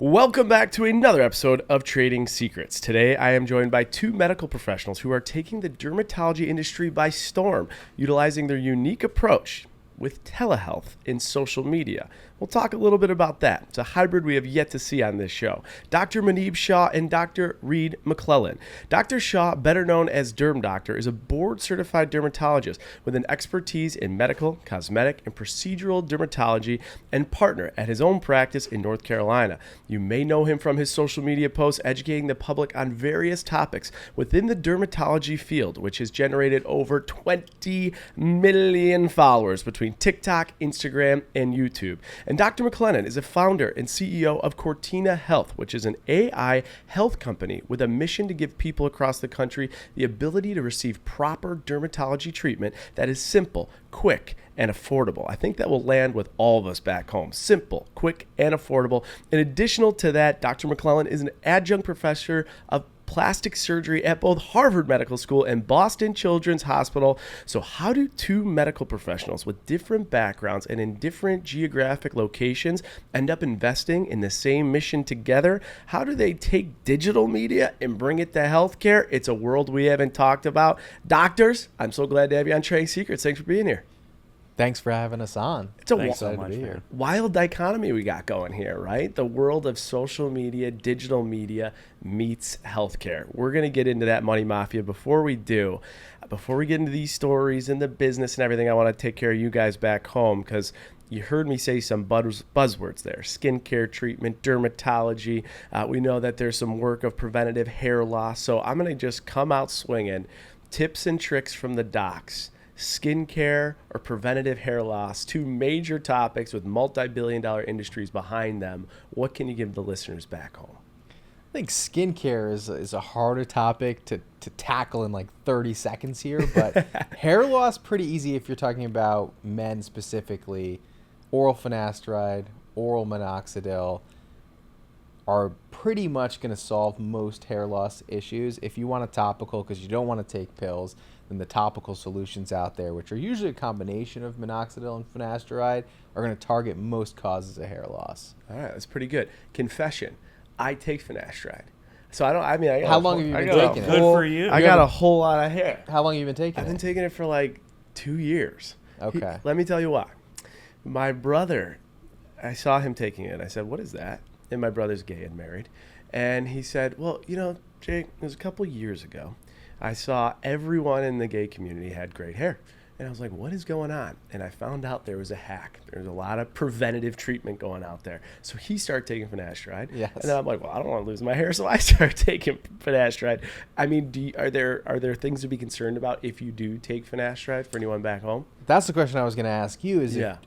Welcome back to another episode of Trading Secrets. Today, I am joined by two medical professionals who are taking the dermatology industry by storm, utilizing their unique approach with telehealth in social media. We'll talk a little bit about that. It's a hybrid we have yet to see on this show. Dr. Maneeb Shah and Dr. Reid Maclellan. Dr. Shah, better known as DermDoctor, is a board-certified dermatologist with an expertise in medical, cosmetic, and procedural dermatology and partner at his own practice in North Carolina. You may know him from his social media posts educating the public on various topics within the dermatology field, which has generated over 20 million followers between TikTok, Instagram, and YouTube. And Dr. Maclellan is a founder and CEO of Cortina Health, which is an AI health company with a mission to give people across the country the ability to receive proper dermatology treatment that is simple, quick, and affordable. I think that will land with all of us back home. Simple, quick, and affordable. In addition to that, Dr. Maclellan is an adjunct professor of plastic surgery at both Harvard Medical School and Boston Children's Hospital. So how do two medical professionals with different backgrounds and in different geographic locations end up investing in the same mission together? How do they take digital media and bring it to healthcare? It's a world we haven't talked about. Doctors, I'm so glad to have you on Trading Secrets. Thanks for being here. Thanks for having us on. It's a wild dichotomy we got going here, right? The world of social media, digital media meets healthcare. We're going to get into that money mafia. Before we get into these stories and the business and everything, I want to take care of you guys back home because you heard me say some buzzwords there. Skincare treatment, dermatology. We know that there's some work of preventative hair loss. So I'm going to just come out swinging. Tips and tricks from the docs. Skincare or preventative hair loss, two major topics with multi-billion-dollar industries behind them. What can you give the listeners back home? I think skincare is a harder topic to tackle in like 30 seconds here, but hair loss pretty easy if you're talking about men specifically. Oral finasteride, oral minoxidil are pretty much going to solve most hair loss issues. If you want a topical because you don't want to take pills, then the topical solutions out there, which are usually a combination of minoxidil and finasteride, are going to target most causes of hair loss. All right, that's pretty good. Confession, I take finasteride. So How long have you been taking it? Good for you. I got a whole lot of hair. How long have you been taking it? I've been taking it for like 2 years. Okay. Let me tell you why. My brother, I saw him taking it. I said, what is that? And my brother's gay and married. And he said, well, Jake, it was a couple years ago. I saw everyone in the gay community had great hair. And I was like, what is going on? And I found out there was a hack. There's a lot of preventative treatment going out there. So he started taking finasteride. Yes. And then I'm like, well, I don't want to lose my hair. So I started taking finasteride. I mean, are there things to be concerned about if you do take finasteride for anyone back home? That's the question I was going to ask you is Yeah.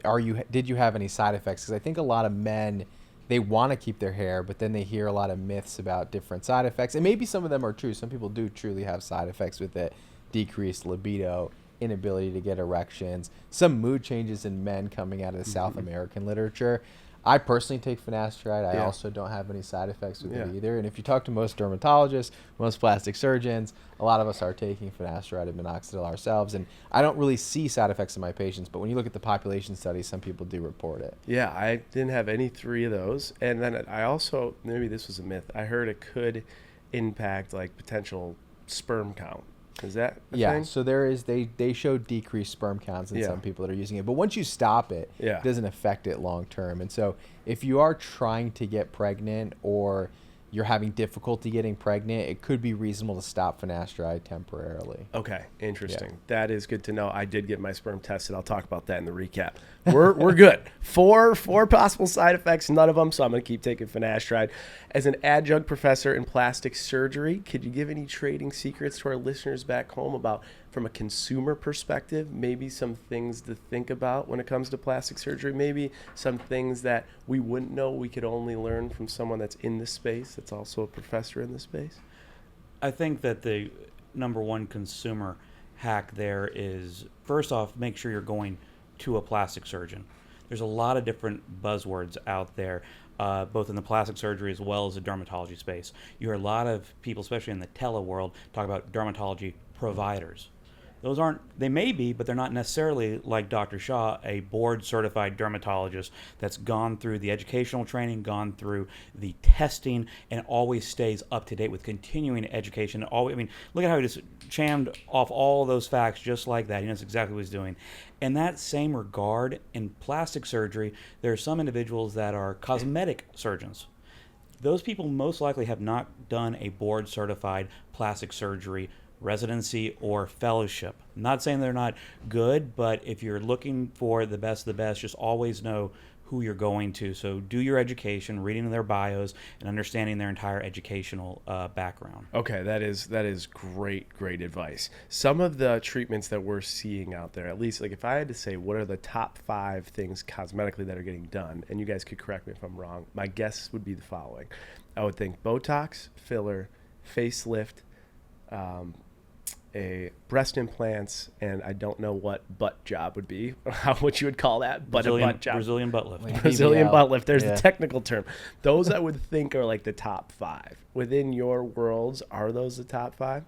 Did you have any side effects? Because I think a lot of men, they want to keep their hair, but then they hear a lot of myths about different side effects. And maybe some of them are true. Some people do truly have side effects with it. Decreased libido, inability to get erections, some mood changes in men coming out of the South American literature. I personally take finasteride. I also don't have any side effects with it either. And if you talk to most dermatologists, most plastic surgeons, a lot of us are taking finasteride and minoxidil ourselves. And I don't really see side effects in my patients, but when you look at the population studies, some people do report it. Yeah, I didn't have any three of those. And then I also, maybe this was a myth, I heard it could impact like potential sperm count. Is that a thing? So they show decreased sperm counts in some people that are using it. But once you stop it, it doesn't affect it long term. And so if you are trying to get pregnant or you're having difficulty getting pregnant, it could be reasonable to stop finasteride temporarily. Okay, interesting. Yeah. That is good to know. I did get my sperm tested. I'll talk about that in the recap. We're good. Four possible side effects, none of them, so I'm going to keep taking finasteride. As an adjunct professor in plastic surgery, could you give any trading secrets to our listeners back home about, from a consumer perspective, maybe some things to think about when it comes to plastic surgery, maybe some things that we wouldn't know we could only learn from someone that's in the space, that's also a professor in the space? I think that the number one consumer hack there is, first off, make sure you're going to a plastic surgeon. There's a lot of different buzzwords out there, both in the plastic surgery as well as the dermatology space. You hear a lot of people, especially in the tele world, talk about dermatology providers. Those aren't, they may be, but they're not necessarily, like Dr. Shah, a board certified dermatologist that's gone through the educational training, gone through the testing, and always stays up to date with continuing education. Always, I mean, look at how he just chammed off all those facts just like that. He knows exactly what he's doing. In that same regard, in plastic surgery, there are some individuals that are cosmetic surgeons. Those people most likely have not done a board certified plastic surgery residency or fellowship. I'm not saying they're not good, but if you're looking for the best of the best, just always know who you're going to. So do your education, reading their bios, and understanding their entire educational background. Okay, that is great advice. Some of the treatments that we're seeing out there, at least like if I had to say what are the top 5 things cosmetically that are getting done, and you guys could correct me if I'm wrong, my guess would be the following. I would think Botox, filler, facelift, a breast implants, and I don't know what butt job would be, or what you would call that, but a butt job. Brazilian butt lift. Like Brazilian BBL. butt lift. There's Yeah. the technical term. Those I would think are like the top 5. Within your worlds, are those the top 5?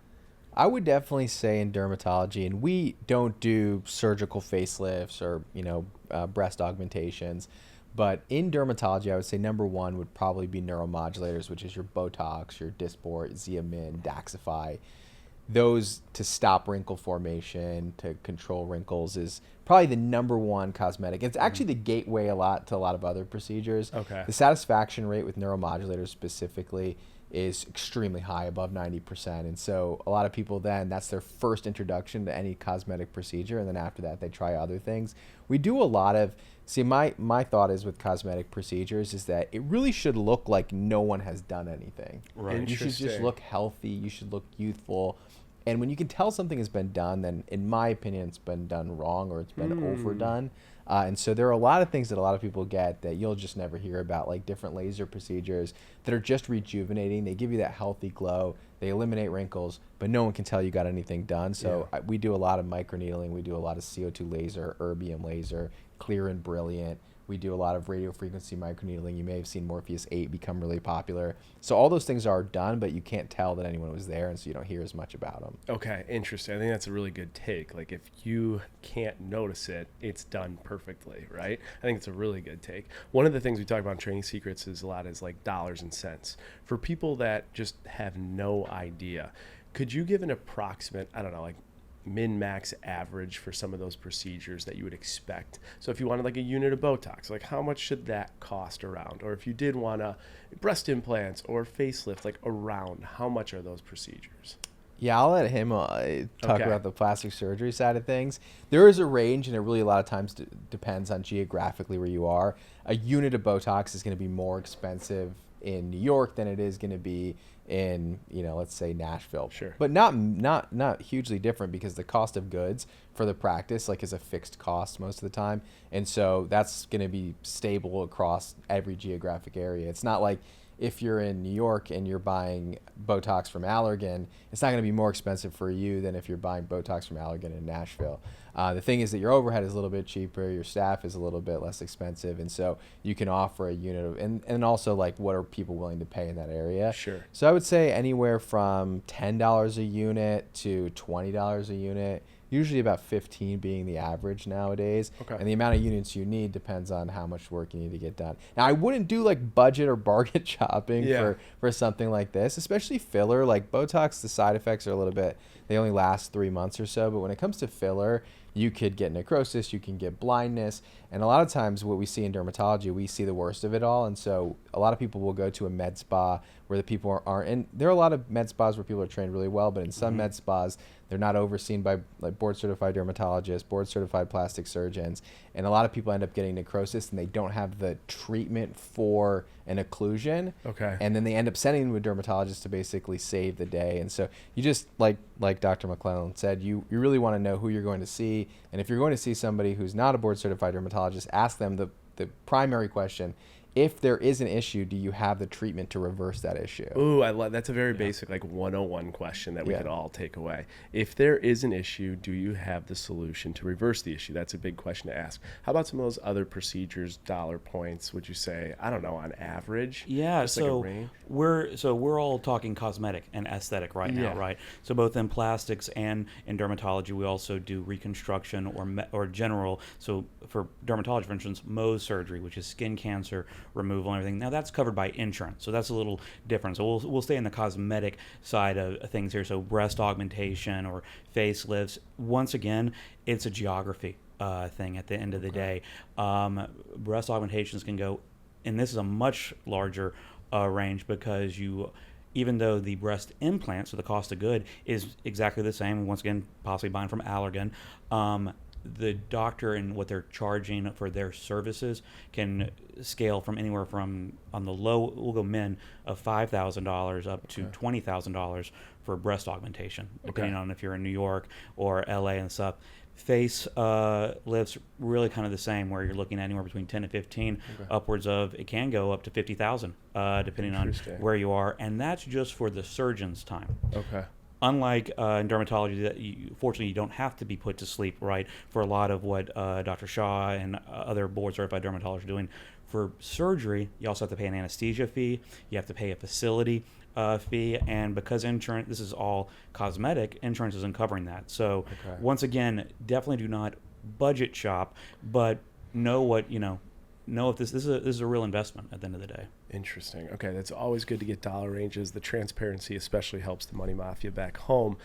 I would definitely say in dermatology, and we don't do surgical facelifts or breast augmentations, but in dermatology, I would say number 1 would probably be neuromodulators, which is your Botox, your Dysport, Xeomin, Daxxify. Those to stop wrinkle formation, to control wrinkles, is probably the number 1 cosmetic. It's actually the gateway to a lot of other procedures. Okay. The satisfaction rate with neuromodulators specifically is extremely high, above 90%. And so a lot of people then, that's their first introduction to any cosmetic procedure. And then after that, they try other things. We do a lot of, my thought is with cosmetic procedures is that it really should look like no one has done anything. Right. You should just Interesting. look healthy. You should look youthful. And when you can tell something has been done, then in my opinion, it's been done wrong or it's been overdone. And so there are a lot of things that a lot of people get that you'll just never hear about, like different laser procedures that are just rejuvenating. They give you that healthy glow. They eliminate wrinkles, but no one can tell you got anything done. So we do a lot of microneedling. We do a lot of CO2 laser, erbium laser, clear and brilliant. We do a lot of radiofrequency microneedling. You may have seen Morpheus 8 become really popular. So all those things are done, but you can't tell that anyone was there, and so you don't hear as much about them. Okay, interesting. I think that's a really good take. Like if you can't notice it, it's done perfectly, right? I think it's a really good take. One of the things we talk about in Training Secrets is a lot is like dollars and cents. For people that just have no idea, could you give an approximate, I don't know, like min-max average for some of those procedures that you would expect? So if you wanted like a unit of Botox, like how much should that cost around? Or if you did want a breast implants or facelift, like around, how much are those procedures? Yeah, I'll let him talk Okay. about the plastic surgery side of things. There is a range, and it really a lot of times depends on geographically where you are. A unit of Botox is going to be more expensive in New York than it is going to be in, let's say Nashville. Sure. But not hugely different, because the cost of goods for the practice is a fixed cost most of the time. And so that's going to be stable across every geographic area. It's not like if you're in New York and you're buying Botox from Allergan, it's not going to be more expensive for you than if you're buying Botox from Allergan in Nashville. The thing is that your overhead is a little bit cheaper, your staff is a little bit less expensive, and so you can offer a unit of, and also like what are people willing to pay in that area. Sure. So I would say anywhere from $10 a unit to $20 a unit, usually about 15 being the average nowadays. Okay. And the amount of units you need depends on how much work you need to get done. Now, I wouldn't do like budget or bargain shopping Yeah. for something like this, especially filler. Like Botox, the side effects are a little bit, they only last 3 months or so. But when it comes to filler, you could get necrosis, you can get blindness. And a lot of times what we see in dermatology, we see the worst of it all. And so a lot of people will go to a med spa where the people aren't, and there are a lot of med spas where people are trained really well, but in some med spas, they're not overseen by like board certified dermatologists, board certified plastic surgeons. And a lot of people end up getting necrosis and they don't have the treatment for an occlusion. Okay. And then they end up sending them to a dermatologist to basically save the day. And so you just, like Dr. Maclellan said, you really want to know who you're going to see. And if you're going to see somebody who's not a board certified dermatologist, ask them the primary question if there is an issue, do you have the treatment to reverse that issue? Ooh, I love that's a very basic, like 101 question that we could all take away. If there is an issue, do you have the solution to reverse the issue? That's a big question to ask. How about some of those other procedures, dollar points, would you say, I don't know, on average? Yeah, Just like a so range? we're all talking cosmetic and aesthetic right now, right? So both in plastics and in dermatology, we also do reconstruction or general. So for dermatology, for instance, Mohs surgery, which is skin cancer removal and everything. Now that's covered by insurance, so that's a little different. So we'll stay in the cosmetic side of things here. So breast augmentation or facelifts. Once again, it's a geography thing at the end of the day. Breast augmentations can go, and this is a much larger range because even though the breast implant, so the cost of good, is exactly the same, once again, possibly buying from Allergan, the doctor and what they're charging for their services can scale from anywhere from, on the low, we'll go men, of $5,000 up to $20,000 for breast augmentation, depending on if you're in New York or LA and stuff. Face lifts really kind of the same, where you're looking at anywhere between 10 to 15, upwards of, it can go up to 50,000, depending on where you are, and that's just for the surgeon's time. Okay. Unlike in dermatology, that fortunately you don't have to be put to sleep, right? For a lot of what Dr. Shah and other board-certified dermatologists are doing. For surgery, you also have to pay an anesthesia fee. You have to pay a facility fee, and because insurance, this is all cosmetic, insurance isn't covering that. So once again, definitely do not budget shop, but know if this is a real investment at the end of the day. Interesting. Okay, that's always good to get dollar ranges. The transparency especially helps the money mafia back home.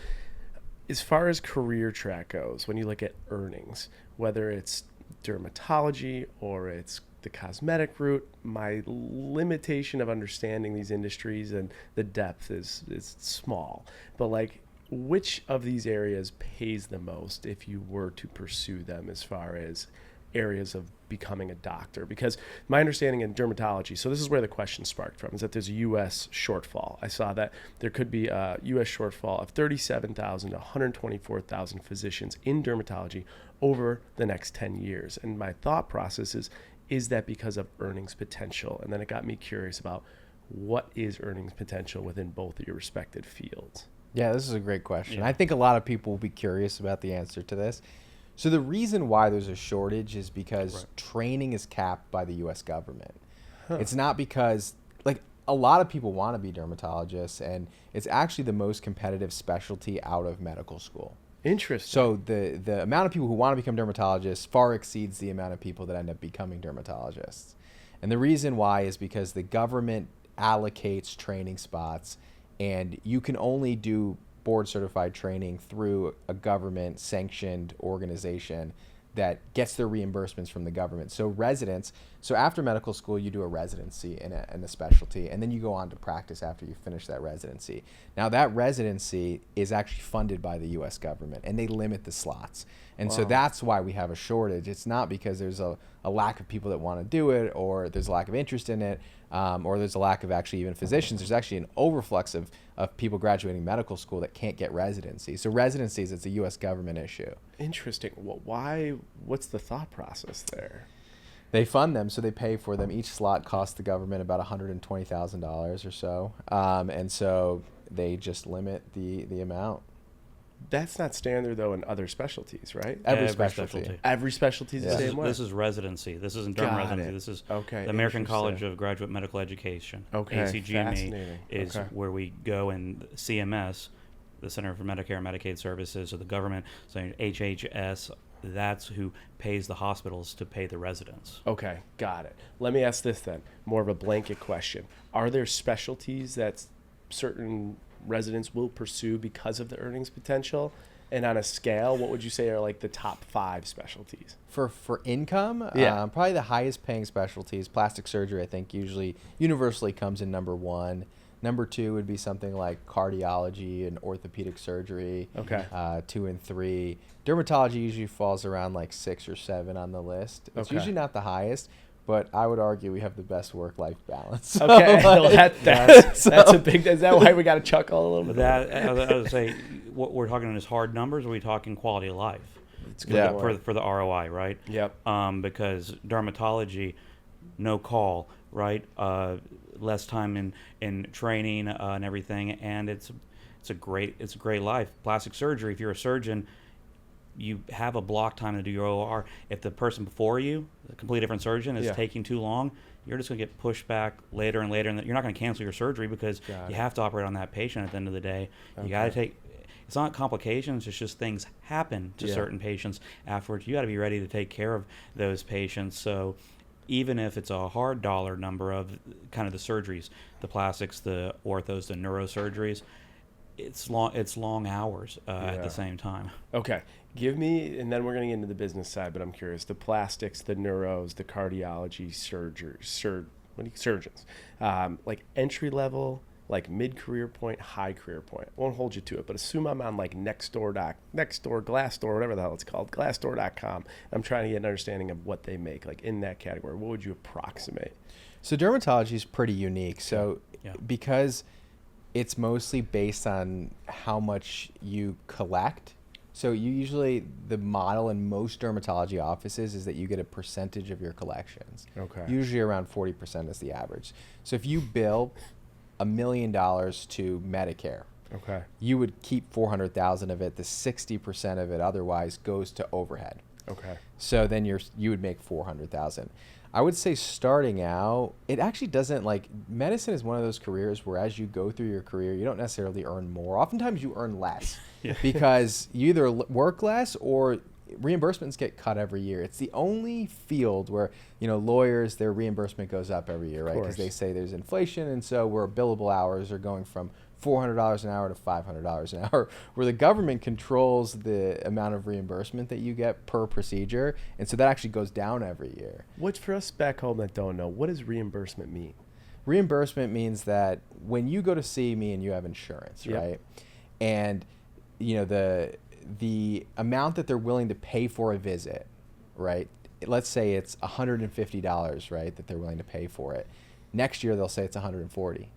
As far as career track goes, when you look at earnings, whether it's dermatology or it's the cosmetic route, my limitation of understanding these industries and the depth is small. But like, which of these areas pays the most if you were to pursue them as far as areas of becoming a doctor? Because my understanding in dermatology, so this is where the question sparked from, is that there's a U.S. shortfall. I saw that there could be a U.S. shortfall of 37,000 to 124,000 physicians in dermatology over the next 10 years. And my thought process is that because of earnings potential? And then it got me curious about what is earnings potential within both of your respective fields? Yeah, this is a great question. I think a lot of people will be curious about the answer to this. So the reason why there's a shortage is because training is capped by the U.S. government. It's not because, like, a lot of people want to be dermatologists, and it's actually the most competitive specialty out of medical school. Interesting. So the amount of people who want to become dermatologists far exceeds the amount of people that end up becoming dermatologists. And the reason why is because the government allocates training spots, and you can only do board certified training through a government sanctioned organization that gets their reimbursements from the government. So after medical school, you do a residency in a specialty, and then you go on to practice after you finish that residency. Now that residency is actually funded by the U.S. government, and they limit the slots. And so that's why we have a shortage. It's not because there's a lack of people that want to do it, or there's a lack of interest in it, or there's a lack of actually even physicians. There's actually an overflux of people graduating medical school that can't get residency. So residencies, it's a U.S. government issue. Interesting. Well, why? What's the thought process there? They fund them, so they pay for them. Each slot costs the government about $120,000 or so, and so they just limit the amount. That's not standard, though, in other specialties, right? Every specialty. Every specialty is the same way? This is residency. This isn't derm residency. This is the American College of Graduate Medical Education. ACGME is where we go, and CMS, the Center for Medicare and Medicaid Services, or the government, so HHS, that's who pays the hospitals to pay the residents. Okay, got it. Let me ask this then, more of a blanket question. Are there specialties that certain residents will pursue because of the earnings potential? And on a scale, what would you say are like the top 5 specialties? For income, probably the highest paying specialties, plastic surgery, I think universally comes in number 1. Number 2 would be something like cardiology and orthopedic surgery. 2 and 3. Dermatology usually falls around like 6 or 7 on the list. It's usually not the highest, but I would argue we have the best work-life balance. So that's a big. Is that why we got to chuckle a little bit? I would say, what we're talking on is hard numbers, or are we talking quality of life? It's good for the ROI, right? Yep. Because dermatology, no call. right? Less time in training and everything, and it's a great life. Plastic surgery, if you're a surgeon, you have a block time to do your OR. If the person before you, a completely different surgeon, is taking too long, you're just going to get pushed back later and later, and you're not going to cancel your surgery because you have to operate on that patient at the end of the day. You got to take. It's not complications, it's just things happen to certain patients afterwards. You got to be ready to take care of those patients. So even if it's a hard dollar number of kind of the surgeries, the plastics, the orthos, the neurosurgeries, it's long hours at the same time. Okay. Give me, and then we're going to get into the business side, but I'm curious, the plastics, the neuros, the cardiology surgeons, like entry level, like mid-career point, high career point. I won't hold you to it, but assume I'm on like Glassdoor, whatever the hell it's called, Glassdoor.com. I'm trying to get an understanding of what they make, like in that category. What would you approximate? So dermatology is pretty unique. So because it's mostly based on how much you collect. So you usually, the model in most dermatology offices is that you get a percentage of your collections. Okay. Usually around 40% is the average. So if you bill $1 million to Medicare, you would keep 400,000 of it. The 60% of it otherwise goes to overhead. Okay. So then you would make 400,000. I would say starting out, it actually doesn't, like, medicine is one of those careers where as you go through your career, you don't necessarily earn more. Oftentimes you earn less because you either work less or reimbursements get cut every year. It's the only field where, lawyers, their reimbursement goes up every year, right? Because they say there's inflation, and so where billable hours are going from $400 an hour to $500 an hour, where the government controls the amount of reimbursement that you get per procedure, and so that actually goes down every year. Which, for us back home that don't know, what does reimbursement mean? Reimbursement means that when you go to see me and you have insurance, right? And the amount that they're willing to pay for a visit, right? Let's say it's $150, right, that they're willing to pay for it. Next year they'll say it's $140.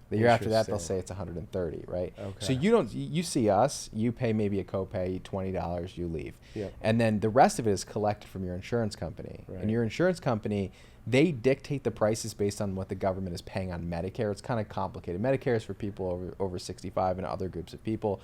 The year after that, they'll say it's $130, right? Okay. So you see us, you pay maybe a copay, $20, you leave. Yep. And then the rest of it is collected from your insurance company. Right. And your insurance company, they dictate the prices based on what the government is paying on Medicare. It's kind of complicated. Medicare is for people over 65 and other groups of people.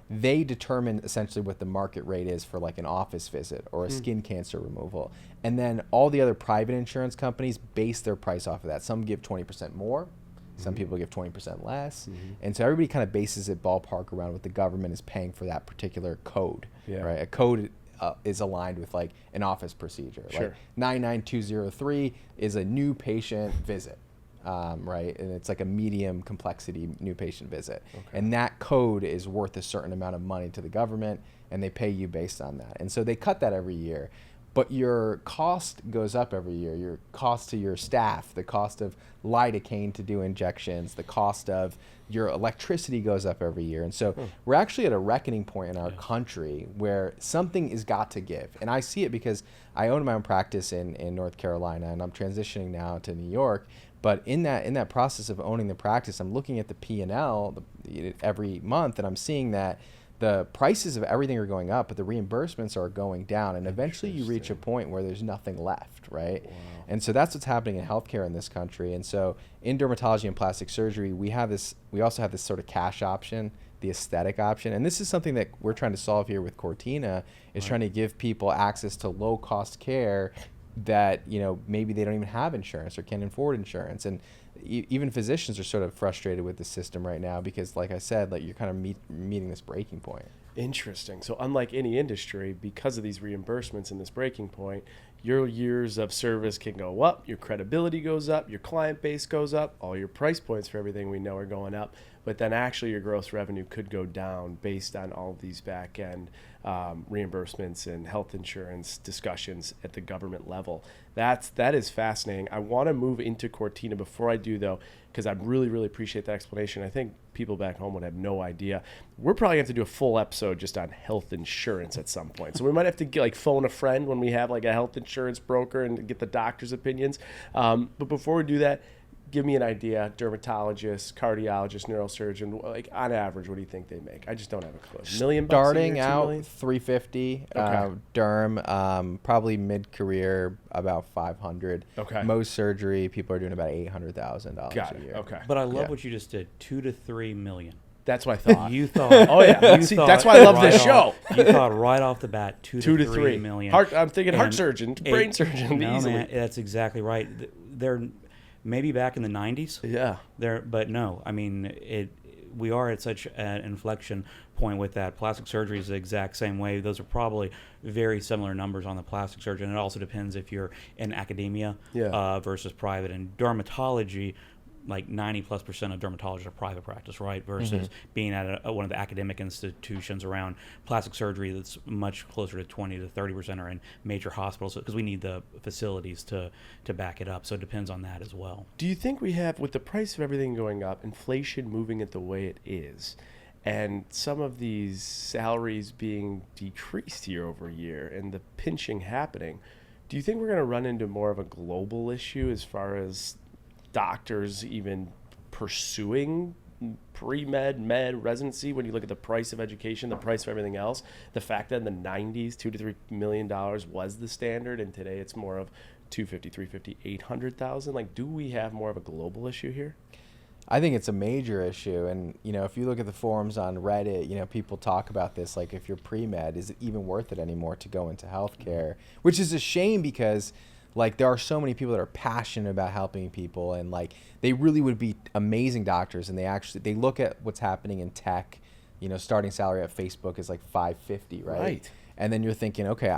They determine essentially what the market rate is for like an office visit or a skin cancer removal. And then all the other private insurance companies base their price off of that. Some give 20% more. Some people give 20% less. And so everybody kind of bases it ballpark around what the government is paying for that particular code, right? A code is aligned with like an office procedure. Like 99203 is a new patient visit, right? And it's like a medium complexity new patient visit. And that code is worth a certain amount of money to the government, and they pay you based on that. And so they cut that every year. But your cost goes up every year. Your cost to your staff, the cost of lidocaine to do injections, the cost of your electricity goes up every year. And so we're actually at a reckoning point in our country where something is got to give. And I see it because I own my own practice in North Carolina, and I'm transitioning now to New York. But in that process of owning the practice, I'm looking at the P&L every month, and I'm seeing that the prices of everything are going up, but the reimbursements are going down. And eventually you reach a point where there's nothing left, right? Wow. And so that's what's happening in healthcare in this country. And so in dermatology and plastic surgery, we also have this sort of cash option, the aesthetic option. And this is something that we're trying to solve here with Cortina, is trying to give people access to low cost care that, maybe they don't even have insurance or can't afford insurance. And even physicians are sort of frustrated with the system right now because, like I said, like you're kind of meeting this breaking point. Interesting. So unlike any industry, because of these reimbursements and this breaking point, your years of service can go up, your credibility goes up, your client base goes up, all your price points for everything we know are going up, but then actually your gross revenue could go down based on all of these back end reimbursements and health insurance discussions at the government level. That is fascinating. I want to move into Cortina. Before I do, though, because I really, really appreciate that explanation. I think people back home would have no idea. We're probably going to have to do a full episode just on health insurance at some point. So we might have to phone a friend when we have like a health insurance broker and get the doctor's opinions. But before we do that, give me an idea. Dermatologist, cardiologist, neurosurgeon, like on average, what do you think they make? I just don't have a clue. $1 million bucks a Starting year, $2 out million? 350. Okay. Derm, probably mid-career about 500. Okay. Most surgery, people are doing about $800,000 Got a it. year. Okay. But I love Yeah. what you just did. 2 to 3 million. That's what I thought. You thought. Oh yeah. You See, thought that's why I love this right show. You thought right off the bat 2 2 to to 3 3 million. I'm thinking heart And surgeon, brain surgeon, No, easily. man, that's exactly right. They're maybe back in the 90s. Yeah. But no, I mean we are at such an inflection point with that. Plastic surgery is the exact same way. Those are probably very similar numbers on the plastic surgeon. It also depends if you're in academia versus private. And dermatology, like 90+% of dermatologists are private practice, right? Versus being at one of the academic institutions around plastic surgery that's much closer to 20 to 30% are in major hospitals, because we need the facilities to back it up. So it depends on that as well. Do you think we have, with the price of everything going up, inflation moving it the way it is, and some of these salaries being decreased year over year and the pinching happening, do you think we're going to run into more of a global issue as far as doctors even pursuing pre-med, med, residency? When you look at the price of education, the price of everything else, the fact that in the 90s, $2 to $3 million was the standard, and today it's more of 250, 350, 800,000. Like, do we have more of a global issue here? I think it's a major issue. And, if you look at the forums on Reddit, people talk about this, like if you're pre-med, is it even worth it anymore to go into healthcare? Which is a shame, because like there are so many people that are passionate about helping people, and like they really would be amazing doctors, and they look at what's happening in tech. Starting salary at Facebook is like $550, right? And then you're thinking, okay,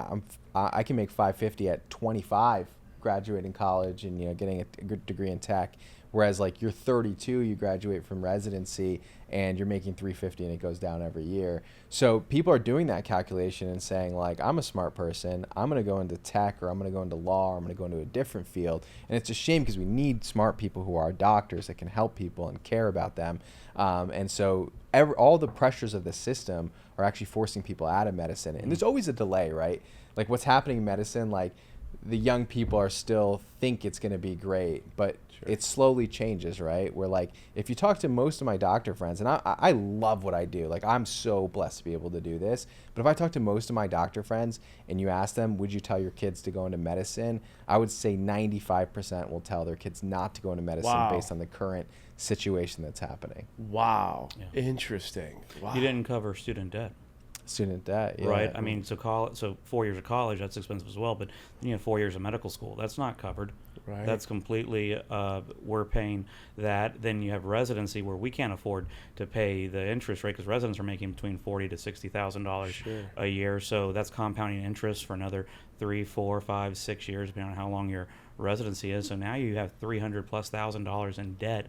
I can make $550 at 25, graduating college and getting a good degree in tech. Whereas like you're 32, you graduate from residency and you're making $350, and it goes down every year. So people are doing that calculation and saying like, I'm a smart person, I'm going to go into tech, or I'm going to go into law, or I'm going to go into a different field. And it's a shame, because we need smart people who are doctors that can help people and care about them. And so all the pressures of the system are actually forcing people out of medicine. And there's always a delay, right? Like what's happening in medicine, like the young people are still think it's going to be great, but it slowly changes, right? Where like, if you talk to most of my doctor friends, and I love what I do, like I'm so blessed to be able to do this, but if I talk to most of my doctor friends and you ask them, would you tell your kids to go into medicine? I would say 95% will tell their kids not to go into medicine based on the current situation that's happening. Wow. Yeah. Interesting. Wow. You didn't cover student debt. Student debt, yeah. Right. I mean, so 4 years of college, that's expensive as well. But then you have 4 years of medical school. That's not covered. Right. That's completely, we're paying that. Then you have residency, where we can't afford to pay the interest rate, because residents are making between $40,000 to $60,000 a year. So that's compounding interest for another 3, 4, 5, 6 years, depending on how long your residency is. So now you have $300,000+ in debt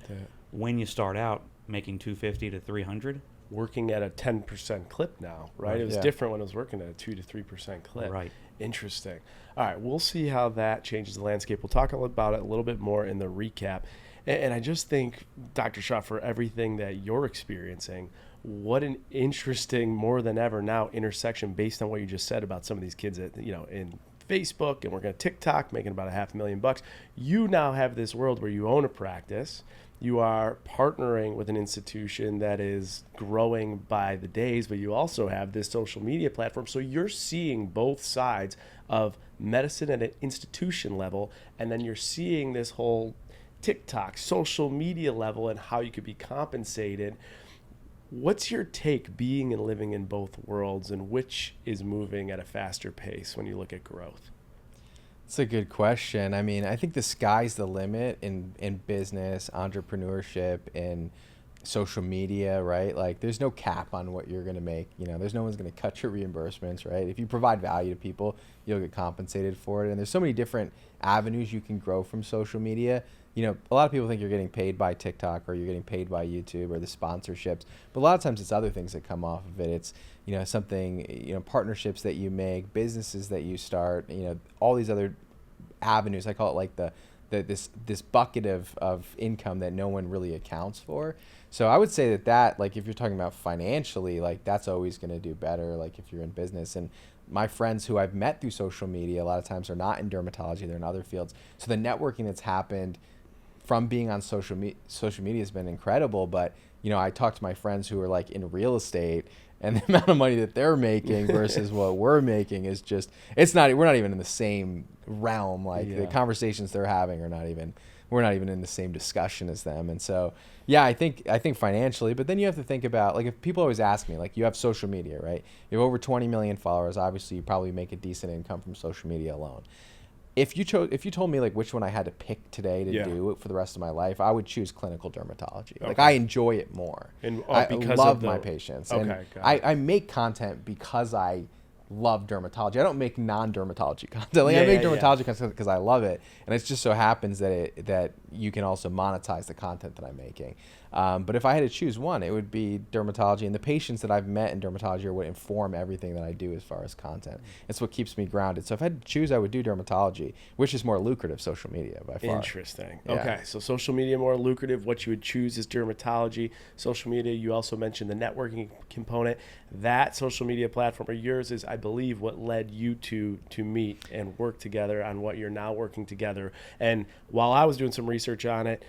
when you start out making $250 to $300. Working at a 10% clip now, right? It was different when I was working at a 2 to 3% clip. Right. Interesting. All right, we'll see how that changes the landscape. We'll talk about it a little bit more in the recap. And I just think, Dr. Shah, for everything that you're experiencing, what an interesting, more than ever now, intersection based on what you just said about some of these kids that, in Facebook and working at TikTok, making about $500,000. You now have this world where you own a practice. You are partnering with an institution that is growing by the days, but you also have this social media platform. So you're seeing both sides of medicine at an institution level, and then you're seeing this whole TikTok, social media level, and how you could be compensated. What's your take being and living in both worlds, and which is moving at a faster pace when you look at growth? It's a good question. I mean, I think the sky's the limit in business, entrepreneurship, and social media, right? Like there's no cap on what you're going to make. There's no one's going to cut your reimbursements, right? If you provide value to people, you'll get compensated for it. And there's so many different avenues you can grow from social media. A lot of people think you're getting paid by TikTok, or you're getting paid by YouTube, or the sponsorships, but a lot of times it's other things that come off of it. It's, something, partnerships that you make, businesses that you start, all these other avenues. I call it like this bucket of income that no one really accounts for. So I would say that like if you're talking about financially, like that's always going to do better, like if you're in business. And my friends who I've met through social media a lot of times are not in dermatology, they're in other fields. So the networking that's happened from being on social media has been incredible. But, you know, I talk to my friends who are like in real estate, and the amount of money that they're making versus what we're making is just, we're not even in the same realm. Like the conversations they're having we're not even in the same discussion as them. And so, yeah, I think financially, but then you have to think about, like, if people always ask me, like, you have social media, right? You have over 20 million followers. Obviously, you probably make a decent income from social media alone. If you told me like which one I had to pick today to do it for the rest of my life, I would choose clinical dermatology. Like, I enjoy it more. And I because love of the, my patients. Okay, And got it. I make content because I love dermatology. I don't make non-dermatology content. Like, Yeah, I make yeah, dermatology content because I love it, and it just so happens that you can also monetize the content that I'm making. But if I had to choose one, it would be dermatology, and the patients that I've met in dermatology are what inform everything that I do as far as content. It's what keeps me grounded. So if I had to choose, I would do dermatology, which is more lucrative, social media by far. Interesting. Yeah. Okay, so social media more lucrative. What you would choose is dermatology. Social media, you also mentioned the networking component. That social media platform of yours is, I believe, what led you to meet and work together on what you're now working together. And while I was doing some research on it,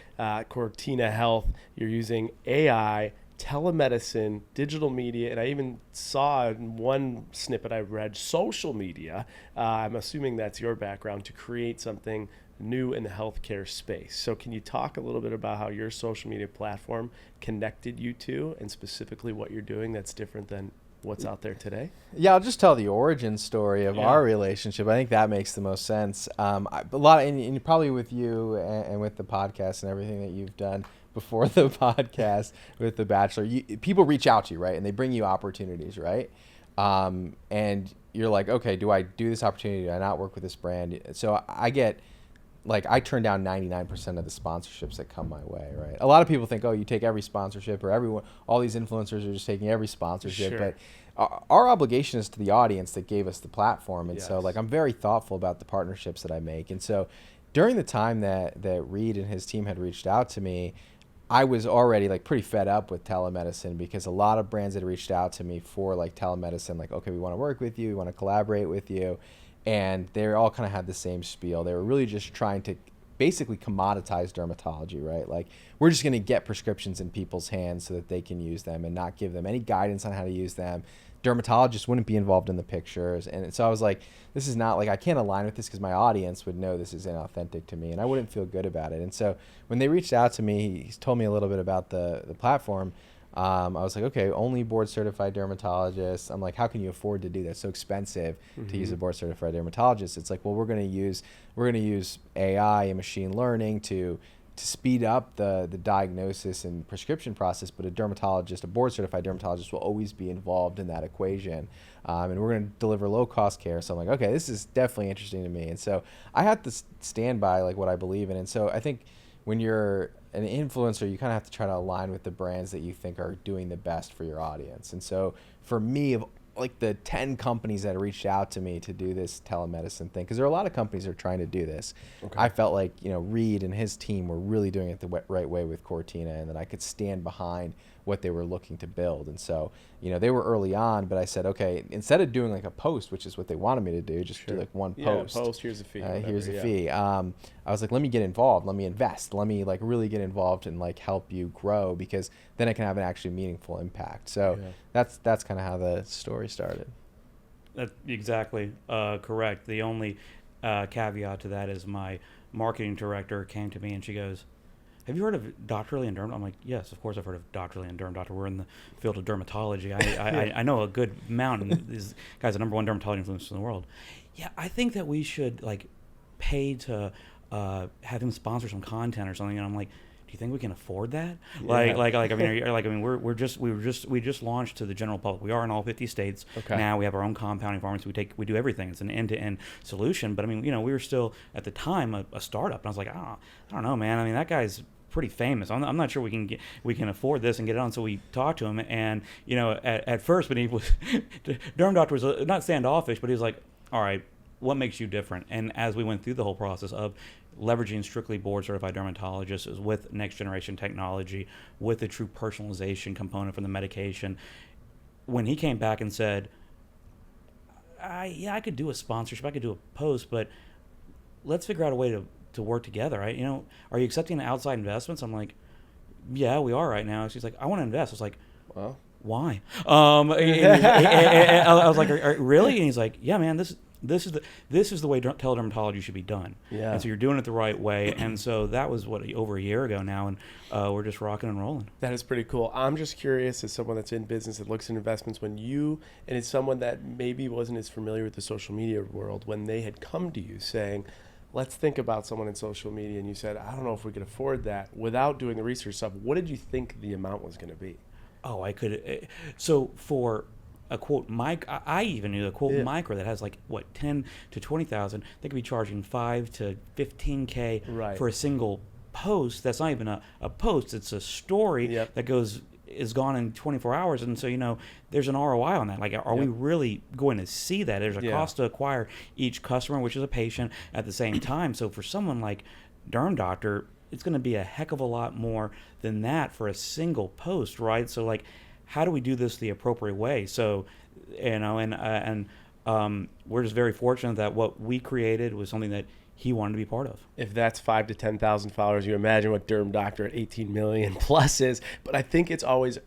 Cortina Health, you're using AI, telemedicine, digital media, and I even saw in one snippet I read social media. I'm assuming that's your background, to create something new in the healthcare space. So can you talk a little bit about how your social media platform connected you to, and specifically what you're doing that's different than what's out there today? Yeah, I'll just tell the origin story of our relationship. I think that makes the most sense. And probably with you and with the podcast and everything that you've done before the podcast with The Bachelor, people reach out to you, right? And they bring you opportunities, right? And you're like, okay, do I do this opportunity? Do I not work with this brand? So I turn down 99% of the sponsorships that come my way, right? A lot of people think, oh, you take every sponsorship, or all these influencers are just taking every sponsorship. Sure. But our obligation is to the audience that gave us the platform. And Yes. so, like, I'm very thoughtful about the partnerships that I make. And so during the time that Reid and his team had reached out to me, I was already like pretty fed up with telemedicine, because a lot of brands had reached out to me for like telemedicine, like, okay, we want to work with you, we want to collaborate with you. And they all kind of had the same spiel. They were really just trying to basically commoditize dermatology, right? Like, we're just going to get prescriptions in people's hands so that they can use them and not give them any guidance on how to use them. Dermatologists wouldn't be involved in the pictures. And so I was like, this is not, like, I can't align with this, because my audience would know this is inauthentic to me, and I wouldn't feel good about it. And so when they reached out to me, he told me a little bit about the platform. I was like, okay, only board certified dermatologists. I'm like, how can you afford to do that? It's so expensive to use a board certified dermatologist. It's like, well, we're going to use AI and machine learning to speed up the diagnosis and prescription process, but a board certified dermatologist will always be involved in that equation. And we're going to deliver low cost care. So I'm like, okay, this is definitely interesting to me. And so I have to stand by like what I believe in. And so I think when you're an influencer, you kind of have to try to align with the brands that you think are doing the best for your audience. And so for me, of like the 10 companies that reached out to me to do this telemedicine thing, because there are a lot of companies that are trying to do this. Okay. I felt like, Reid and his team were really doing it the right way with Cortina, and that I could stand behind what they were looking to build. And so, they were early on, but I said, okay, instead of doing like a post, which is what they wanted me to do, just do like one post. Here's a fee. Here's a fee. I was like, let me get involved. Let me invest. Let me like really get involved and like help you grow, because then I can have an actually meaningful impact. So that's kind of how the story started. That's exactly correct. The only caveat to that is my marketing director came to me and she goes, have you heard of Dr. and DermDoctor? I'm like, yes, of course I've heard of Dr. and DermDoctor. We're in the field of dermatology. I know a good amount, and this guy's the number one dermatology influencer in the world. Yeah, I think that we should like pay to have him sponsor some content or something. And I'm like, do you think we can afford that? Yeah. We just launched to the general public. We are in all 50 states now. We have our own compounding pharmacy. We do everything. It's an end-to-end solution. But I mean, we were still at the time a startup, and I was like, I don't know, man. I mean, that guy's pretty famous. I'm not sure we can afford this and get it on. So we talked to him, and at first, when he was DermDoctor was not standoffish, but he was like, all right, what makes you different? And as we went through the whole process of leveraging strictly board certified dermatologists with next generation technology, with the true personalization component from the medication, when he came back and said, I could do a sponsorship, I could do a post, but let's figure out a way to to work together. Are you accepting outside investments? I'm like, yeah, we are right now. She's like, I want to invest. I was like, Well, why? I was like, really? And he's like, yeah, man, this is the way teledermatology should be done. Yeah. And so you're doing it the right way. And so that was over a year ago now, and we're just rocking and rolling. that is pretty cool. I'm just curious, as someone that's in business that looks at investments, and it's someone that maybe wasn't as familiar with the social media world, when they had come to you saying, let's think about someone in social media, and you said, I don't know if we could afford that, without doing the research stuff, what did you think the amount was going to be? Oh, I could. So for a quote I even knew a quote micro that has 10 to 20,000. They could be charging 5 to 15K Right. for a single post. That's not even a post. It's a story Yep. that is gone in 24 hours. And so, there's an ROI on that. Are we really going to see that? There's a cost to acquire each customer, which is a patient at the same time. So for someone like DermDoctor, it's going to be a heck of a lot more than that for a single post, right? So how do we do this the appropriate way? So, and we're just very fortunate that what we created was something that he wanted to be part of. If that's 5 to 10,000 followers, you imagine what DermDoctor at 18 million plus is. But I think it's always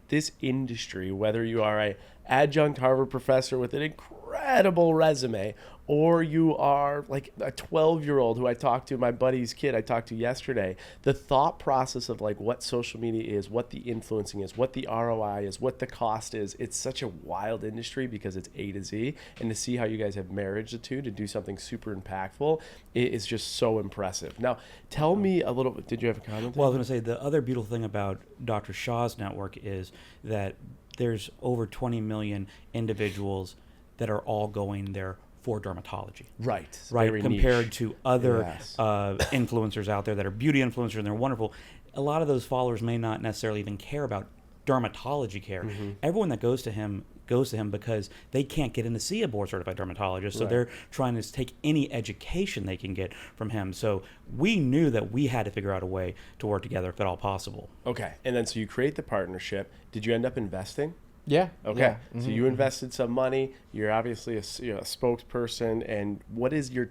this industry, whether you are a adjunct Harvard professor with an incredible resume, or you are like a 12-year-old who I talked to, my buddy's kid I talked to yesterday, the thought process of what social media is, what the influencing is, what the ROI is, what the cost is, it's such a wild industry because it's A to Z. And to see how you guys have married the two to do something super impactful, it is just so impressive. Now, tell me a little bit, did you have a comment? Well, I was going to say the other beautiful thing about Dr. Shah's network is that there's over 20 million individuals that are all going there for dermatology. Right. Right. Compared niche. to other Yes. influencers out there that are beauty influencers, and they're wonderful. A lot of those followers may not necessarily even care about dermatology care. Mm-hmm. Everyone that goes to him because they can't get in to see a board certified dermatologist. So Right. they're trying to take any education they can get from him. So we knew that we had to figure out a way to work together if at all possible. Okay. And then so you create the partnership. Did you end up investing? Yeah. Okay. Yeah. So you invested some money. You're obviously a spokesperson. And what is your,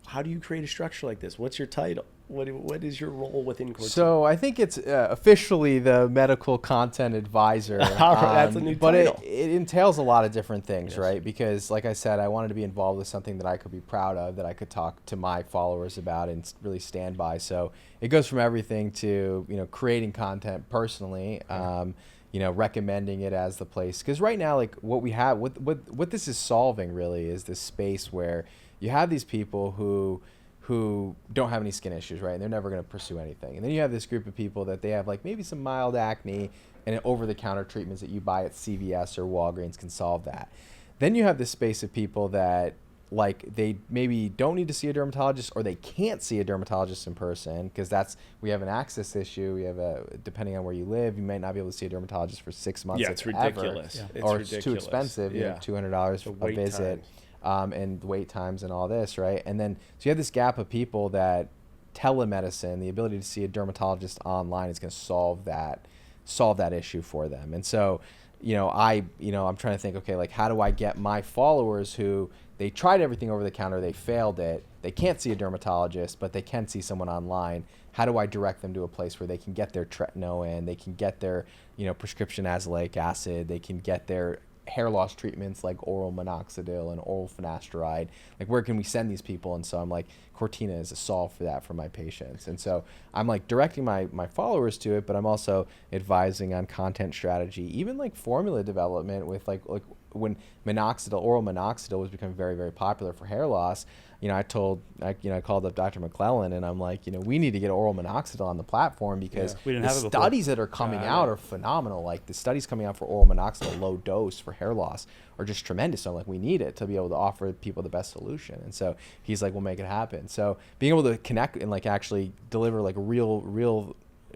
how do you create a structure like this? What's your title? What is your role within Cortina? So I think it's officially the medical content advisor. All right, that's a new but title. It entails a lot of different things, Yes. right? Because like I said, I wanted to be involved with something that I could be proud of, that I could talk to my followers about and really stand by. So it goes from everything to, creating content personally, recommending it as the place. Because right now, what we have, what this is solving really is this space where you have these people who don't have any skin issues, right? And they're never going to pursue anything. And then you have this group of people that they have maybe some mild acne, and over-the-counter treatments that you buy at CVS or Walgreens can solve that. Then you have this space of people that they maybe don't need to see a dermatologist, or they can't see a dermatologist in person because we have an access issue. We have depending on where you live, you might not be able to see a dermatologist for 6 months. Yeah, it's ridiculous. Yeah. It's or ridiculous. It's too expensive. Yeah. $200 a visit. And wait times and all this, right? And then so you have this gap of people that telemedicine, the ability to see a dermatologist online, is going to solve that issue for them. And so, I'm trying to think, okay, how do I get my followers who they tried everything over the counter, they failed it, they can't see a dermatologist, but they can see someone online. How do I direct them to a place where they can get their tretinoin in, they can get their, prescription azelaic acid, they can get their hair loss treatments like oral minoxidil and oral finasteride? Where can we send these people? And so I'm Cortina is a solve for that for my patients. And so I'm directing my followers to it, but I'm also advising on content strategy, even formula development with when oral minoxidil was becoming very, very popular for hair loss. I called up Dr. Maclellan, and I'm we need to get oral minoxidil on the platform because we didn't the have it before. studies that are coming out are phenomenal. The studies coming out for oral minoxidil low dose for hair loss are just tremendous. So we need it to be able to offer people the best solution. And so he's we'll make it happen. So being able to connect and actually deliver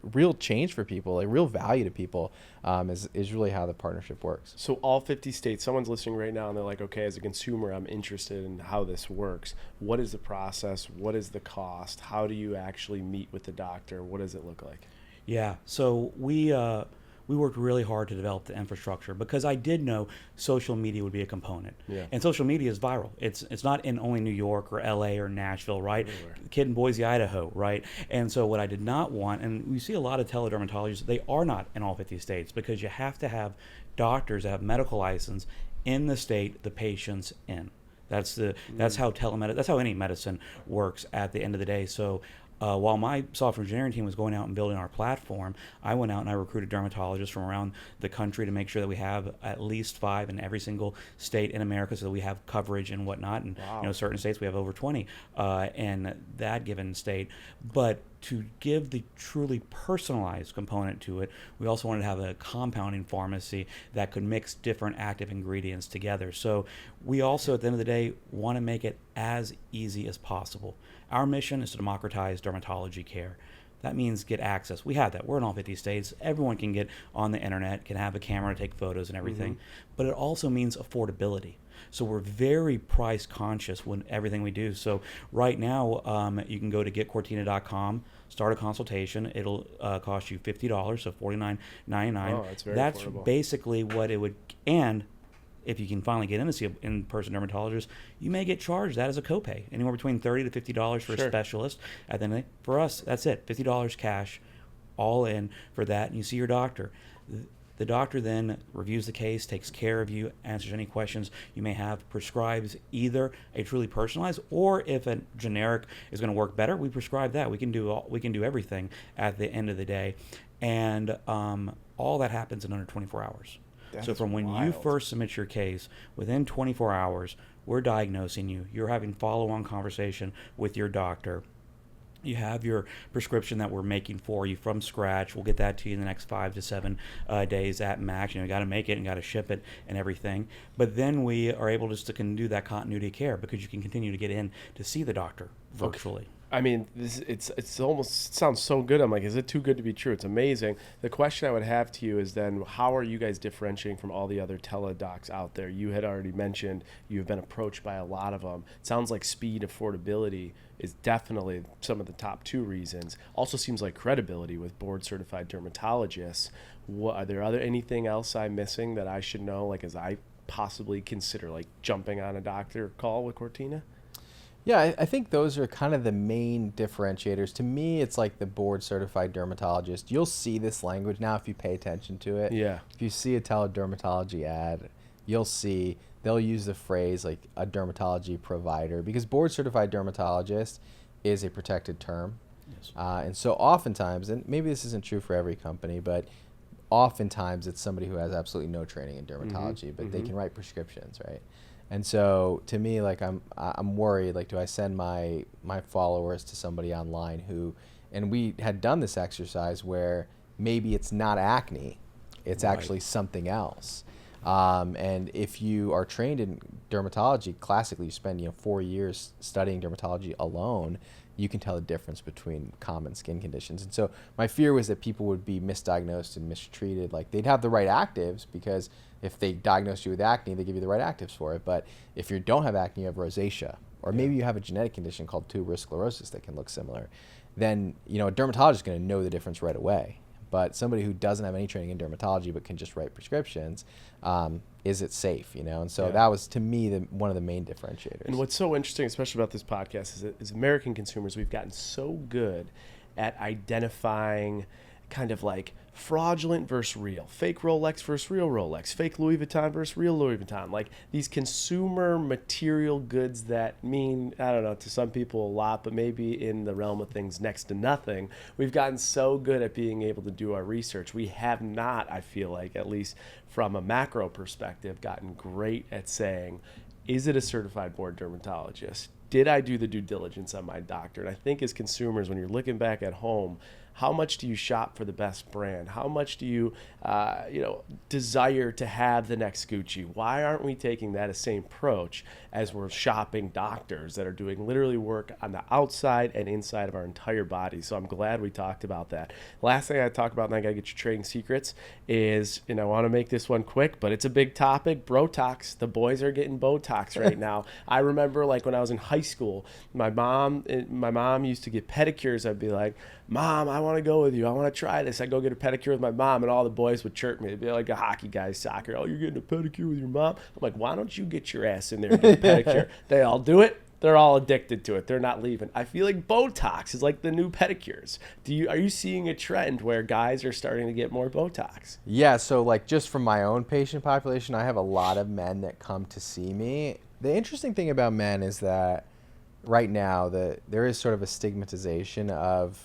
real change for people, real value to people, is really how the partnership works. So all 50 states, someone's listening right now and they're okay, as a consumer, I'm interested in how this works. What is the process? What is the cost? How do you actually meet with the doctor? What does it look like? Yeah. So we we worked really hard to develop the infrastructure because I did know social media would be a component. Yeah. And social media is viral. It's not in only New York or LA or Nashville, right? Everywhere. Kid in Boise, Idaho, right? And so what I did not want, and we see a lot of teledermatologists, they are not in all 50 states because you have to have doctors that have medical license in the state the patient's in. That's how that's how any medicine works at the end of the day. So while my software engineering team was going out and building our platform, I went out and I recruited dermatologists from around the country to make sure that we have at least 5 in every single state in America, so that we have coverage and whatnot. And Wow. certain states we have over 20 in that given state. But to give the truly personalized component to it, we also wanted to have a compounding pharmacy that could mix different active ingredients together. So we also, at the end of the day, want to make it as easy as possible. Our mission is to democratize dermatology care. That means get access. We have that. We're in all 50 states. Everyone can get on the internet, can have a camera to take photos and everything. But it also means affordability. So we're very price conscious when everything we do. So right now, you can go to getcortina.com, start a consultation. It'll cost you $50, so $49.99. Oh, that's very That's affordable. basically what it would. And if you can finally get in to see an in-person dermatologist, you may get charged that as a copay, anywhere between $30 to $50 for Sure. a specialist. And then for us, that's it, $50 cash, all in for that, and you see your doctor. The doctor then reviews the case, takes care of you, answers any questions you may have, prescribes either a truly personalized, or if a generic is going to work better, we prescribe that. We can do everything at the end of the day, and all that happens in under 24 hours. So That's from when you wild. first submit your case, within 24 hours, we're diagnosing you. You're having follow-on conversation with your doctor. You have your prescription that we're making for you from scratch. We'll get that to you in the next 5 to 7 days at max. You got to make it and got to ship it and everything. But then we are able just to do that continuity of care because you can continue to get in to see the doctor virtually. I mean, it's almost sounds so good. I'm like, is it too good to be true? It's amazing. The question I would have to you is then, how are you guys differentiating from all the other teledocs out there? You had already mentioned you've been approached by a lot of them. It sounds like speed, affordability is definitely some of the top 2 reasons. Also seems like credibility with board-certified dermatologists. Are there anything else I'm missing that I should know, like as I possibly consider like jumping on a doctor call with Cortina? Yeah, I think those are kind of the main differentiators. To me, it's like the board-certified dermatologist. You'll see this language now if you pay attention to it. Yeah. If you see a teledermatology ad, you'll see they'll use the phrase like a dermatology provider, because board-certified dermatologist is a protected term. Yes. And so oftentimes, and maybe this isn't true for every company, but oftentimes it's somebody who has absolutely no training in dermatology, but they can write prescriptions, right? And so to me, like I'm worried, like, do I send my followers to somebody online who, and we had done this exercise where maybe it's not acne, it's Right. actually something else. And if you are trained in dermatology, classically you spend 4 years studying dermatology alone, you can tell the difference between common skin conditions. And so my fear was that people would be misdiagnosed and mistreated. Like, they'd have the right actives, because if they diagnose you with acne, they give you the right actives for it. But if you don't have acne, you have rosacea, or maybe you have a genetic condition called tuberous sclerosis that can look similar, then a dermatologist is going to know the difference right away. But somebody who doesn't have any training in dermatology but can just write prescriptions, is it safe? And so that was, to me, one of the main differentiators. And what's so interesting, especially about this podcast, is that as American consumers, we've gotten so good at identifying kind of like fraudulent versus real, fake Rolex versus real Rolex, fake Louis Vuitton versus real Louis Vuitton, like these consumer material goods that mean, I don't know, to some people a lot, but maybe in the realm of things next to nothing. We've gotten so good at being able to do our research. We have not, I feel like, at least from a macro perspective, gotten great at saying, is it a certified board dermatologist? Did I do the due diligence on my doctor? And I think as consumers, when you're looking back at home, how much do you shop for the best brand? How much do you, desire to have the next Gucci? Why aren't we taking that same approach as we're shopping doctors that are doing literally work on the outside and inside of our entire body? So I'm glad we talked about that. Last thing I talk about, and I got to get your trading secrets, is, and I want to make this one quick, but it's a big topic, Botox. The boys are getting Botox right now. I remember, like, when I was in high school, my mom used to get pedicures. I'd be like, Mom, I want to go with you. I want to try this. I go get a pedicure with my mom, and all the boys would chirp me. It'd be like a hockey guy's soccer. Oh, you're getting a pedicure with your mom? I'm like, why don't you get your ass in there and get a pedicure? They all do it. They're all addicted to it. They're not leaving. I feel like Botox is like the new pedicures. Are you seeing a trend where guys are starting to get more Botox? Yeah, so like just from my own patient population, I have a lot of men that come to see me. The interesting thing about men is that right now there is sort of a stigmatization of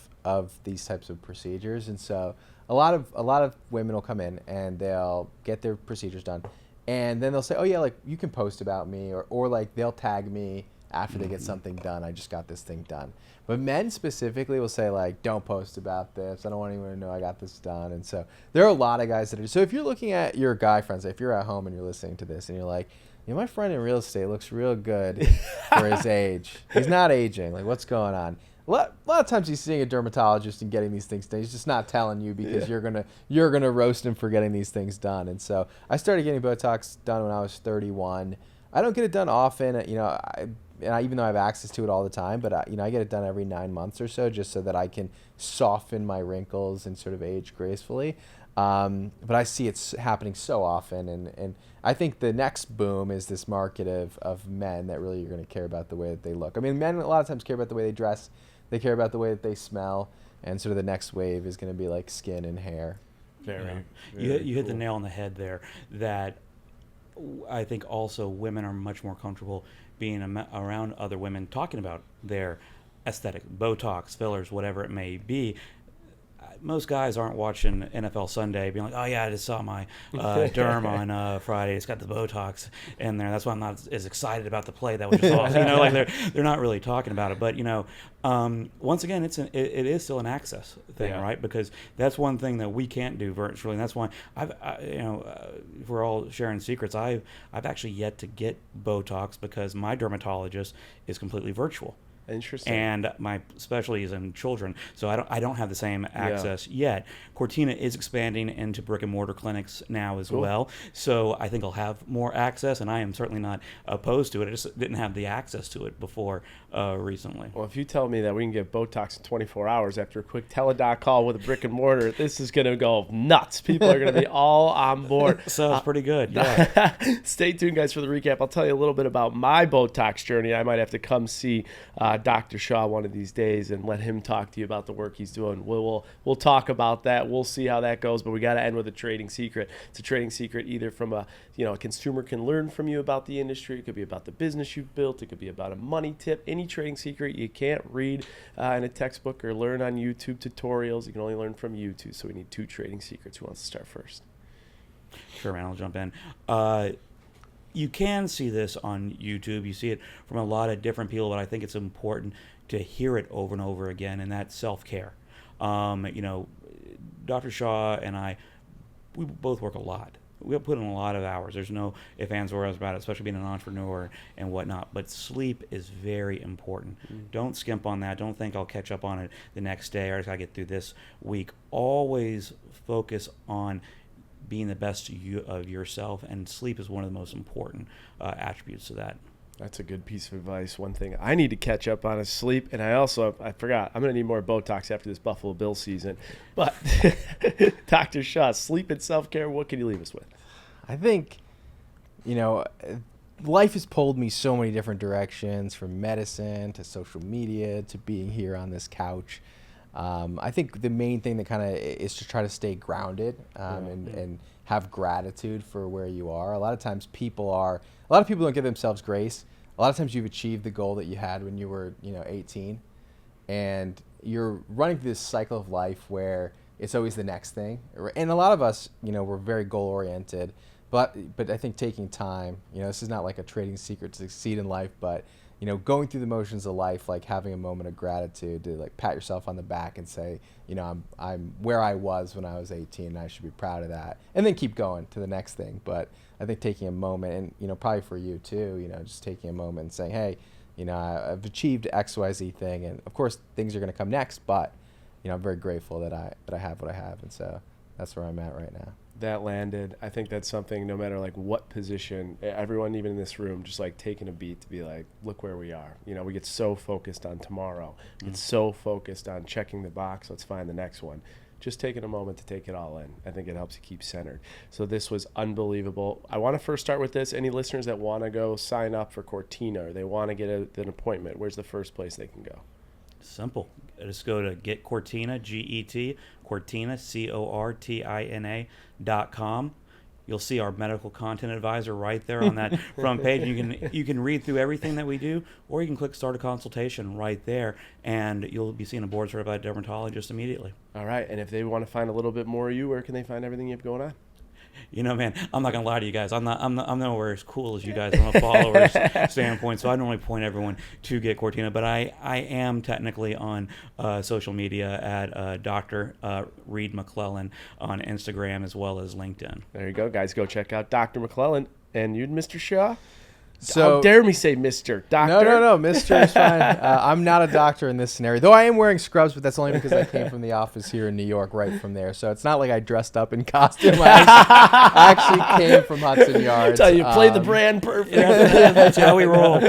these types of procedures, and so a lot of women will come in and they'll get their procedures done, and then they'll say, oh yeah, like you can post about me, or like they'll tag me after they get something done. I just got this thing done. But men specifically will say like, don't post about this. I don't want anyone to know I got this done. And so there are a lot of guys that are. So if you're looking at your guy friends, if you're at home and you're listening to this and you're like, my friend in real estate looks real good for his age. He's not aging. Like, what's going on? A lot of times he's seeing a dermatologist and getting these things done. He's just not telling you because you're gonna roast him for getting these things done. And so I started getting Botox done when I was 31. I don't get it done often, even though I have access to it all the time, but I get it done every 9 months or so, just so that I can soften my wrinkles and sort of age gracefully. But I see it's happening so often, and I think the next boom is this market of men that really are going to care about the way that they look. I mean, men a lot of times care about the way they dress, they care about the way that they smell, and sort of the next wave is going to be like skin and hair. Very you hit the cool. nail on the head there. That I think also women are much more comfortable being around other women talking about their aesthetic, Botox, fillers, whatever it may be. Most guys aren't watching NFL Sunday being like, oh yeah, I just saw my derm on Friday. It's got the Botox in there. That's why I'm not as excited about the play. That was just awesome. Like they're not really talking about it. But once again, it is still an access thing, right? Because that's one thing that we can't do virtually, and that's why if we're all sharing secrets, I've actually yet to get Botox because my dermatologist is completely virtual. Interesting. And my specialty is in children, so I don't have the same access yet. Cortina is expanding into brick and mortar clinics now as well, so I think I'll have more access, and I am certainly not opposed to it. I just didn't have the access to it before recently. Well, if you tell me that we can get Botox in 24 hours after a quick teledoc call with a brick and mortar, this is going to go nuts. People are going to be all on board. So it's pretty good. Yeah. Stay tuned, guys, for the recap. I'll tell you a little bit about my Botox journey. I might have to come see Dr. Shah one of these days and let him talk to you about the work he's doing. We'll talk about that. We'll see how that goes, but we got to end with a trading secret. It's a trading secret either from a consumer can learn from you about the industry. It could be about the business you've built. It could be about a money tip. Any trading secret you can't read in a textbook or learn on YouTube tutorials. You can only learn from YouTube. So we need 2 trading secrets. Who wants to start first? Sure, man. I'll jump in. You can see this on YouTube. You see it from a lot of different people, but I think it's important to hear it over and over again, and that's self-care. Dr. Shah and I, we both work a lot. We put in a lot of hours. There's no ifs, ands, or buts about it, especially being an entrepreneur and whatnot. But sleep is very important. Don't skimp on that. Don't think I'll catch up on it the next day or I just got to get through this week. Always focus on being the best of yourself, and sleep is one of the most important attributes of that. That's a good piece of advice. One thing I need to catch up on is sleep, and I forgot, I'm going to need more Botox after this Buffalo Bills season. But Dr. Shah, sleep and self-care, what can you leave us with? I think, life has pulled me so many different directions, from medicine to social media to being here on this couch. I think the main thing that kind of is to try to stay grounded and have gratitude for where you are. A lot of people don't give themselves grace. A lot of times you've achieved the goal that you had when you were 18, and you're running through this cycle of life where it's always the next thing. And a lot of us, we're very goal oriented, but I think taking time, this is not like a trading secret to succeed in life, but going through the motions of life, like having a moment of gratitude to like pat yourself on the back and say, I'm where I was when I was 18 and I should be proud of that, and then keep going to the next thing. But I think taking a moment, and probably for you too, just taking a moment and saying, hey, I've achieved XYZ thing, and of course things are going to come next, but I'm very grateful that I have what I have, and so that's where I'm at right now. that landed. I think that's something, no matter like what position, everyone even in this room, just like taking a beat to be like, look where we are. You know, we get so focused on tomorrow. Get so focused on checking the box. Let's find the next one. Just taking a moment to take it all in. I think it helps you keep centered. So this was unbelievable. I want to first start with this. Any listeners that want to go sign up for Cortina, or they want to get an appointment, where's the first place they can go? Simple. Just go to Get Cortina, G-E-T, Cortina, CORTINA.com. You'll see our medical content advisor right there on that front page. You can read through everything that we do, or you can click Start a Consultation right there, and you'll be seeing a board-certified dermatologist immediately. All right. And if they want to find a little bit more of you, where can they find everything you have going on? You know, man, I'm not gonna lie to you guys. I'm nowhere as cool as you guys from a follower's standpoint. So I normally point everyone to Get Cortina, but I am technically on social media at Dr. Reid Maclellan on Instagram as well as LinkedIn. There you go, guys. Go check out Dr. Maclellan. And you, Mr. Shaw? So, how dare me say Mr. Doctor? No, Mr. is fine. I'm not a doctor in this scenario, though I am wearing scrubs, but that's only because I came from the office here in New York right from there. So it's not like I dressed up in costume. I actually came from Hudson Yards. That's how you play the brand perfect. That's how we roll.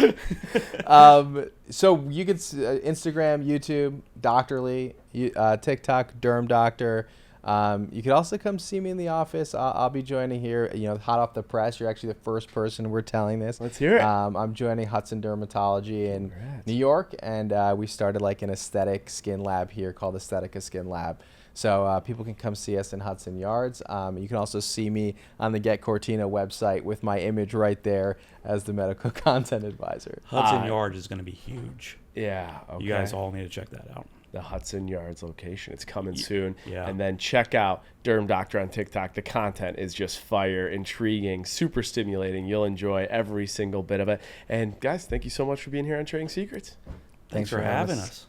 So you could Instagram, YouTube, Doctorly, TikTok, DermDoctor. You could also come see me in the office. I'll be joining here, hot off the press. You're actually the first person we're telling this. Let's hear it. I'm joining Hudson Dermatology in New York, and we started like an aesthetic skin lab here called Aesthetica Skin Lab. So people can come see us in Hudson Yards. You can also see me on the Get Cortina website with my image right there as the medical content advisor. Hudson Yards is going to be huge. Yeah. Okay. You guys all need to check that out. The Hudson Yards location. It's coming soon. Yeah. And then check out DermDoctor on TikTok. The content is just fire, intriguing, super stimulating. You'll enjoy every single bit of it. And guys, thank you so much for being here on Trading Secrets. Thanks for having us.